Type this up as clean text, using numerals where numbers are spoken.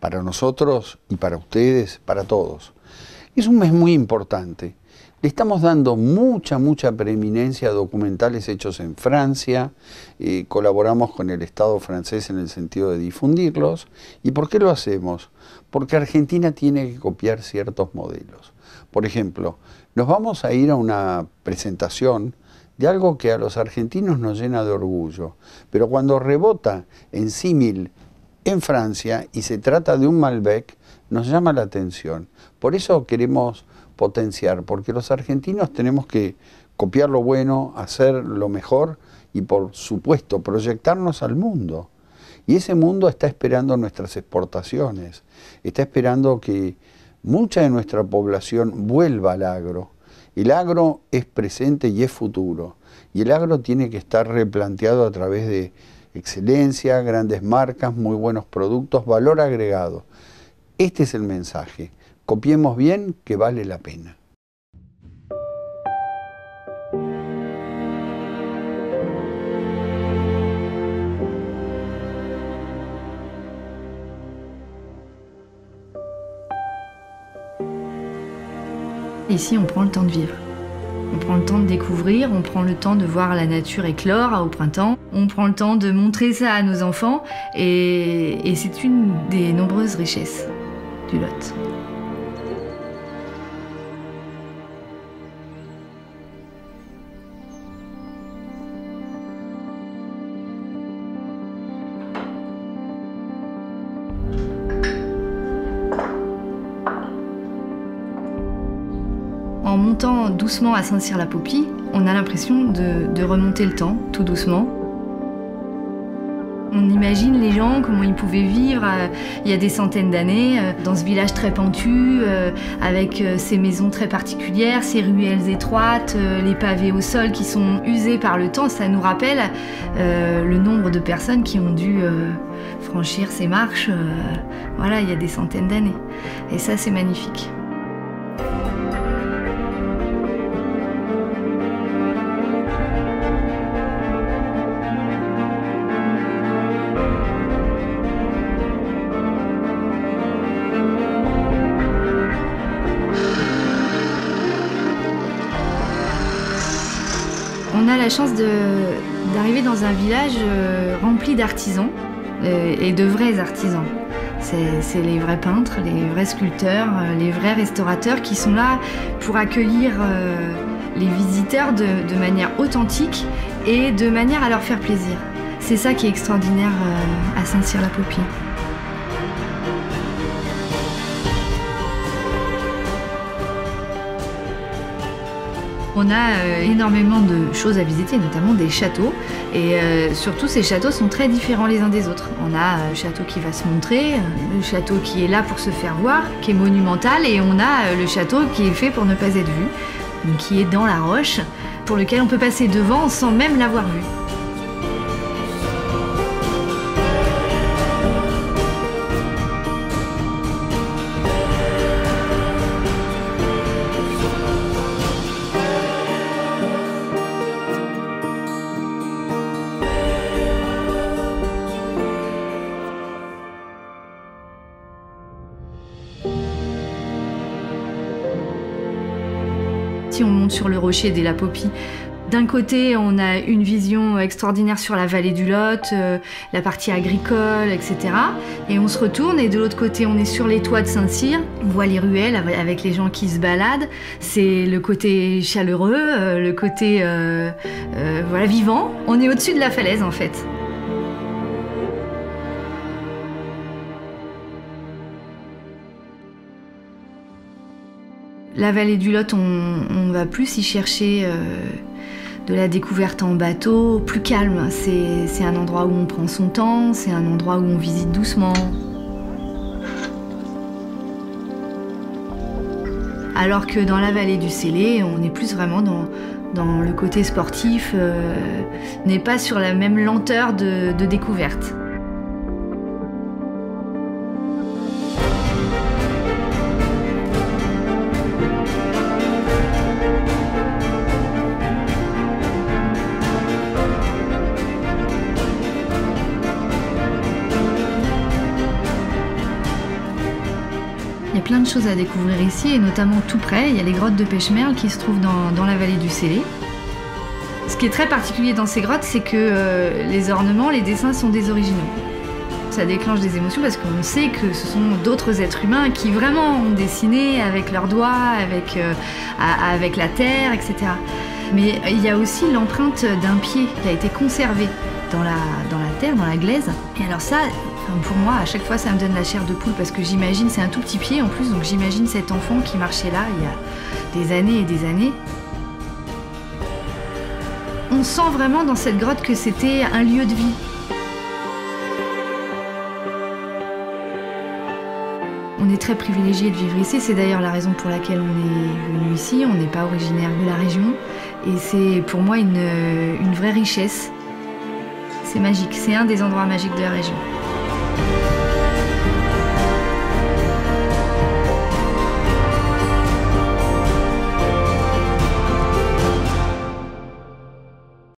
para nosotros y para ustedes, para todos. Es un mes muy importante. Le estamos dando mucha preeminencia a documentales hechos en Francia, colaboramos con el Estado francés en el sentido de difundirlos. ¿Y por qué lo hacemos? Porque Argentina tiene que copiar ciertos modelos. Por ejemplo, nos vamos a ir a una presentación de algo que a los argentinos nos llena de orgullo, pero cuando rebota en símil en Francia y se trata de un Malbec, nos llama la atención. Por eso queremos potenciar, porque los argentinos tenemos que copiar lo bueno, hacer lo mejor y por supuesto proyectarnos al mundo. Y ese mundo está esperando nuestras exportaciones, está esperando que mucha de nuestra población vuelva al agro. El agro es presente y es futuro, y el agro tiene que estar replanteado a través de excelencia, grandes marcas, muy buenos productos, valor agregado. Este es el mensaje. Copiemos bien, que vale la pena. Ici, on prend le temps de vivre. On prend le temps de découvrir, on prend le temps de voir la nature éclore au printemps. On prend le temps de montrer ça à nos enfants et c'est une des nombreuses richesses du Lot. En montant doucement à Saint-Cyr-la-Popie, on a l'impression de remonter le temps, tout doucement. On imagine les gens, comment ils pouvaient vivre il y a des centaines d'années, dans ce village très pentu, avec ces maisons très particulières, ces ruelles étroites, les pavés au sol qui sont usés par le temps. Ça nous rappelle le nombre de personnes qui ont dû franchir ces marches voilà, il y a des centaines d'années. Et ça, c'est magnifique. On a la chance d'arriver dans un village rempli d'artisans et de vrais artisans. C'est les vrais peintres, les vrais sculpteurs, les vrais restaurateurs qui sont là pour accueillir les visiteurs de manière authentique et de manière à leur faire plaisir. C'est ça qui est extraordinaire à Saint-Cyr-la-Popie. On a énormément de choses à visiter, notamment des châteaux. Et surtout, ces châteaux sont très différents les uns des autres. On a le château qui va se montrer, le château qui est là pour se faire voir, qui est monumental, et on a le château qui est fait pour ne pas être vu, donc qui est dans la roche, pour lequel on peut passer devant sans même l'avoir vu. Si on monte sur le rocher des La Popie, d'un côté, on a une vision extraordinaire sur la vallée du Lot, la partie agricole, etc. Et on se retourne et de l'autre côté, on est sur les toits de Saint-Cyr. On voit les ruelles avec les gens qui se baladent. C'est le côté chaleureux, le côté voilà, vivant. On est au-dessus de la falaise, en fait. La vallée du Lot, on va plus y chercher de la découverte en bateau, plus calme. C'est un endroit où on prend son temps, c'est un endroit où on visite doucement. Alors que dans la vallée du Célé, on est plus vraiment dans le côté sportif, on n'est pas sur la même lenteur de découverte. Il y a plein de choses à découvrir ici, et notamment tout près, il y a les grottes de Pêche-Merle qui se trouvent dans la vallée du Célé. Ce qui est très particulier dans ces grottes, c'est que les ornements, les dessins sont des originaux. Ça déclenche des émotions parce qu'on sait que ce sont d'autres êtres humains qui vraiment ont dessiné avec leurs doigts, avec la terre, etc. Mais il y a aussi l'empreinte d'un pied qui a été conservé dans la terre, dans la glaise. Et alors ça, pour moi, à chaque fois, ça me donne la chair de poule parce que j'imagine, c'est un tout petit pied en plus, donc j'imagine cet enfant qui marchait là il y a des années et des années. On sent vraiment dans cette grotte que c'était un lieu de vie. On est très privilégié de vivre ici, c'est d'ailleurs la raison pour laquelle on est venu ici. On n'est pas originaire de la région et c'est pour moi une vraie richesse. C'est magique, c'est un des endroits magiques de la région.